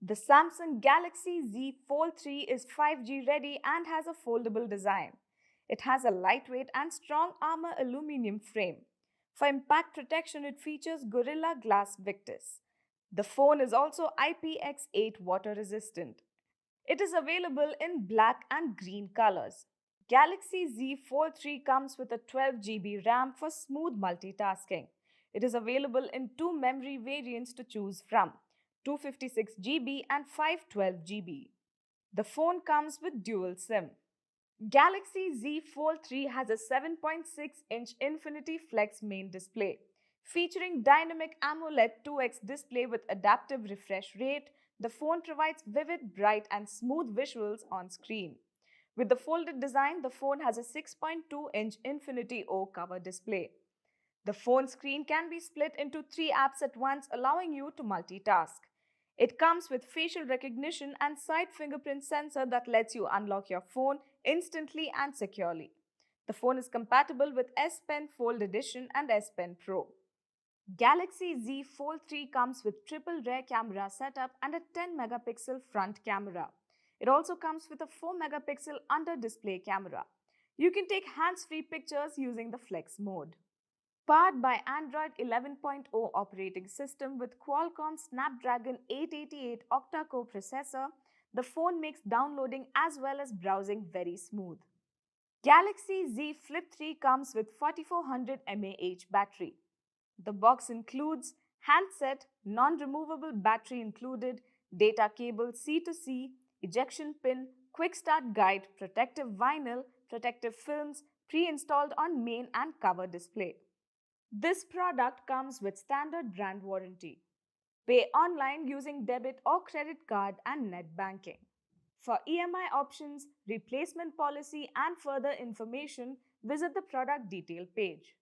The Samsung Galaxy Z Fold3 is 5G ready and has a foldable design. It has a lightweight and strong armor aluminum frame. For impact protection, it features Gorilla Glass Victus. The phone is also IPX8 water resistant. It is available in black and green colors. Galaxy Z Fold3 comes with a 12 GB RAM for smooth multitasking. It is available in two memory variants to choose from, 256 GB and 512 GB. The phone comes with dual SIM. Galaxy Z Fold3 has a 7.6-inch Infinity Flex main display. Featuring dynamic AMOLED 2x display with adaptive refresh rate, the phone provides vivid, bright and smooth visuals on screen. With the folded design, the phone has a 6.2-inch Infinity O cover display. The phone screen can be split into 3 apps at once, allowing you to multitask. It comes with facial recognition and side fingerprint sensor that lets you unlock your phone instantly and securely. The phone is compatible with S Pen Fold Edition and S Pen Pro. Galaxy Z Fold3 comes with triple rear camera setup and a 10-megapixel front camera. It also comes with a 4-megapixel under-display camera. You can take hands-free pictures using the Flex mode. Powered by Android 11.0 operating system with Qualcomm Snapdragon 888 Octa-Core processor, the phone makes downloading as well as browsing very smooth. Galaxy Z Flip 3 comes with 4400 mAh battery. The box includes handset, non-removable battery included, data cable C to C, ejection pin, quick start guide, protective vinyl, protective films, pre-installed on main and cover display. This product comes with standard brand warranty. Pay online using debit or credit card and net banking. For EMI options, replacement policy and further information, visit the product detail page.